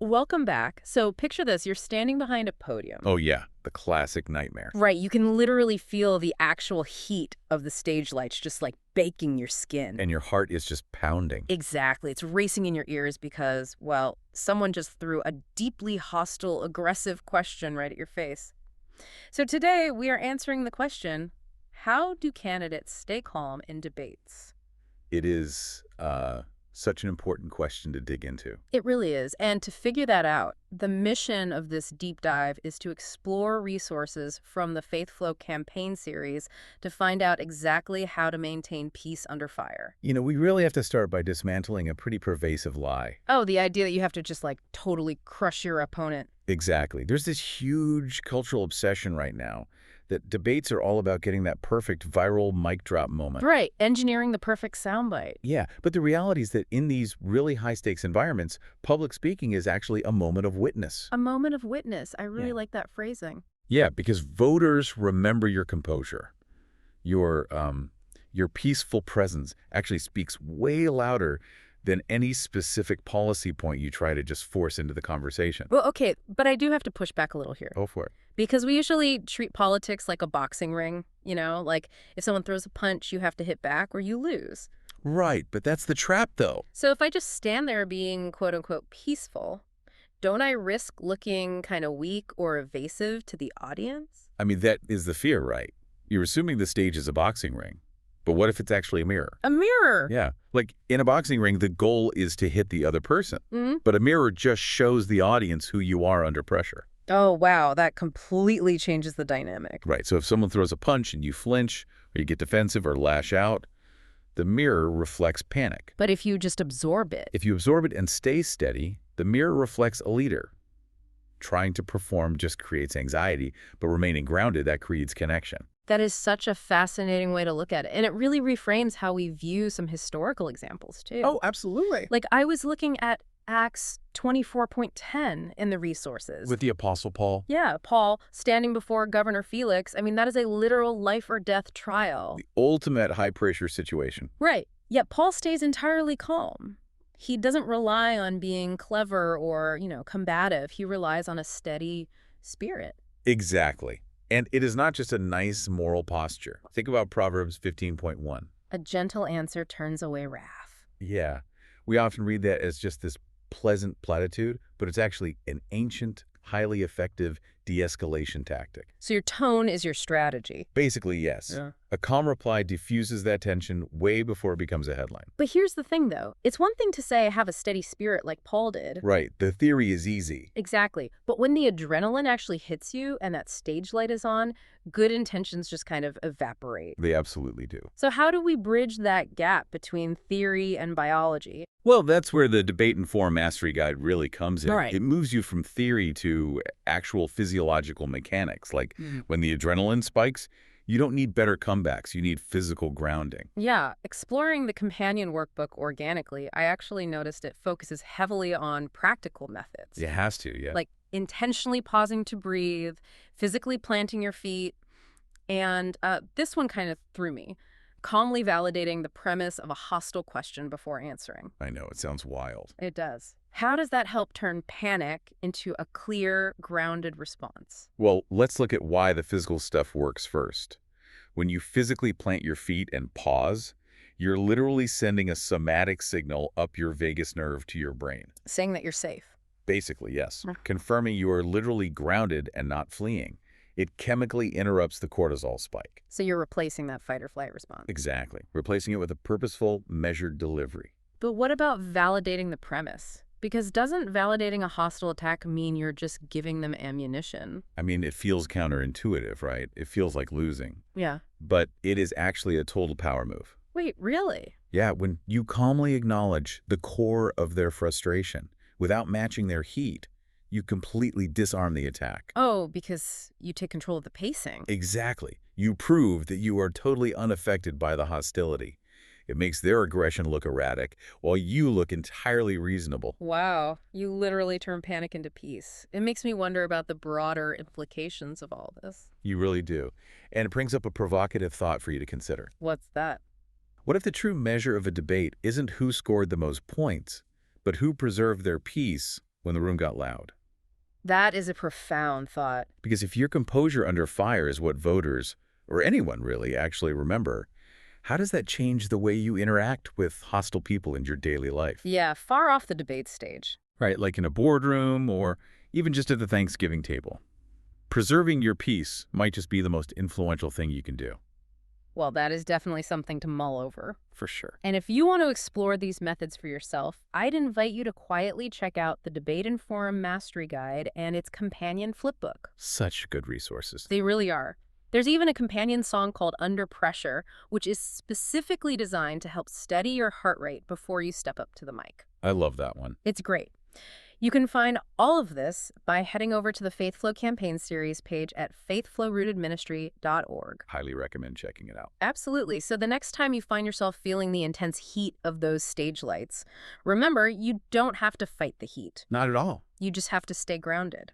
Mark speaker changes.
Speaker 1: Welcome back. So picture this, you're standing behind a podium.
Speaker 2: Oh yeah, the classic nightmare.
Speaker 1: Right, you can literally feel the actual heat of the stage lights just like baking your skin.
Speaker 2: And your heart is just pounding.
Speaker 1: Exactly. It's racing in your ears because, well, someone just threw a deeply hostile, aggressive question right at your face. So today we are answering the question, how do candidates stay calm in debates?
Speaker 2: It is such an important question to dig into.
Speaker 1: It really is. And to figure that out, the mission of this deep dive is to explore resources from the Faith Flow campaign series to find out exactly how to maintain peace under fire.
Speaker 2: You know, we really have to start by dismantling a pretty pervasive lie.
Speaker 1: Oh, the idea that you have to just like totally crush your opponent.
Speaker 2: Exactly. There's this huge cultural obsession right now that debates are all about getting that perfect viral mic drop moment.
Speaker 1: Right, engineering the perfect soundbite.
Speaker 2: Yeah, but the reality is that in these really high-stakes environments, public speaking is actually a moment of witness.
Speaker 1: A moment of witness. I really
Speaker 2: Yeah.
Speaker 1: like that phrasing.
Speaker 2: Yeah, because voters remember your composure. Your peaceful presence actually speaks way louder than any specific policy point you try to just force into the conversation.
Speaker 1: Well, okay, but I do have to push back a little here.
Speaker 2: Go for it.
Speaker 1: Because we usually treat politics like a boxing ring, like if someone throws a punch, you have to hit back or you lose.
Speaker 2: Right, but that's the trap, though.
Speaker 1: So if I just stand there being quote unquote peaceful, don't I risk looking kind of weak or evasive to the audience?
Speaker 2: I mean, that is the fear, right? You're assuming the stage is a boxing ring. But what if it's actually a mirror?
Speaker 1: A mirror.
Speaker 2: Yeah, like in a boxing ring, the goal is to hit the other person.
Speaker 1: Mm-hmm.
Speaker 2: But a mirror just shows the audience who you are under pressure.
Speaker 1: Oh, wow. That completely changes the dynamic.
Speaker 2: Right, so if someone throws a punch and you flinch, or you get defensive or lash out, the mirror reflects panic.
Speaker 1: But if you just absorb it.
Speaker 2: If you absorb it and stay steady, the mirror reflects a leader. Trying to perform just creates anxiety, but remaining grounded, that creates connection.
Speaker 1: That is such a fascinating way to look at it. And it really reframes how we view some historical examples, too.
Speaker 2: Oh, absolutely.
Speaker 1: Like I was looking at Acts 24.10 in the resources.
Speaker 2: With the Apostle Paul?
Speaker 1: Yeah, Paul standing before Governor Felix. I mean, that is a literal life or death trial.
Speaker 2: The ultimate high-pressure situation.
Speaker 1: Right. Yet Paul stays entirely calm. He doesn't rely on being clever or, combative. He relies on a steady spirit.
Speaker 2: Exactly. And it is not just a nice moral posture. Think about Proverbs 15.1.
Speaker 1: A gentle answer turns away wrath.
Speaker 2: Yeah. We often read that as just this pleasant platitude, but it's actually an ancient, highly effective de-escalation tactic.
Speaker 1: So your tone is your strategy.
Speaker 2: Basically, yes.
Speaker 1: Yeah.
Speaker 2: A calm reply diffuses that tension way before it becomes a headline.
Speaker 1: But here's the thing, though. It's one thing to say have a steady spirit like Paul did.
Speaker 2: Right. The theory is easy.
Speaker 1: Exactly. But when the adrenaline actually hits you and that stage light is on, good intentions just kind of evaporate.
Speaker 2: They absolutely do.
Speaker 1: So how do we bridge that gap between theory and biology?
Speaker 2: Well, that's where the Debate and Forum Mastery Guide really comes in.
Speaker 1: Right.
Speaker 2: It moves you from theory to actual physiological mechanics. Like when the adrenaline spikes, you don't need better comebacks. You need physical grounding.
Speaker 1: Yeah, exploring the companion workbook organically, I actually noticed it focuses heavily on practical methods.
Speaker 2: It has to, yeah.
Speaker 1: Like intentionally pausing to breathe, physically planting your feet, and this one kind of threw me. Calmly validating the premise of a hostile question before answering.
Speaker 2: I know, it sounds wild.
Speaker 1: It does. How does that help turn panic into a clear, grounded response?
Speaker 2: Well, let's look at why the physical stuff works first. When you physically plant your feet and pause, you're literally sending a somatic signal up your vagus nerve to your brain.
Speaker 1: Saying that you're safe.
Speaker 2: Basically, yes. Confirming you are literally grounded and not fleeing. It chemically interrupts the cortisol spike.
Speaker 1: So you're replacing that fight or flight response.
Speaker 2: Exactly. Replacing it with a purposeful, measured delivery.
Speaker 1: But what about validating the premise? Because doesn't validating a hostile attack mean you're just giving them ammunition?
Speaker 2: I mean, it feels counterintuitive, right? It feels like losing.
Speaker 1: Yeah.
Speaker 2: But it is actually a total power move.
Speaker 1: Wait, really?
Speaker 2: Yeah, when you calmly acknowledge the core of their frustration without matching their heat, you completely disarm the attack.
Speaker 1: Oh, because you take control of the pacing.
Speaker 2: Exactly. You prove that you are totally unaffected by the hostility. It makes their aggression look erratic, while you look entirely reasonable.
Speaker 1: Wow, you literally turn panic into peace. It makes me wonder about the broader implications of all this.
Speaker 2: You really do. And it brings up a provocative thought for you to consider.
Speaker 1: What's that?
Speaker 2: What if the true measure of a debate isn't who scored the most points, but who preserved their peace when the room got loud.
Speaker 1: That is a profound thought.
Speaker 2: Because if your composure under fire is what voters, or anyone really, actually remember, how does that change the way you interact with hostile people in your daily life?
Speaker 1: Yeah, far off the debate stage.
Speaker 2: Right, like in a boardroom or even just at the Thanksgiving table. Preserving your peace might just be the most influential thing you can do.
Speaker 1: Well, that is definitely something to mull over.
Speaker 2: For sure.
Speaker 1: And if you want to explore these methods for yourself, I'd invite you to quietly check out the Debate and Forum Mastery Guide and its companion flipbook.
Speaker 2: Such good resources.
Speaker 1: They really are. There's even a companion song called Under Pressure, which is specifically designed to help steady your heart rate before you step up to the mic.
Speaker 2: I love that one.
Speaker 1: It's great. You can find all of this by heading over to the Faith Flow Campaign Series page at faithflowrootedministry.org.
Speaker 2: Highly recommend checking it out.
Speaker 1: Absolutely. So the next time you find yourself feeling the intense heat of those stage lights, remember, you don't have to fight the heat.
Speaker 2: Not at all.
Speaker 1: You just have to stay grounded.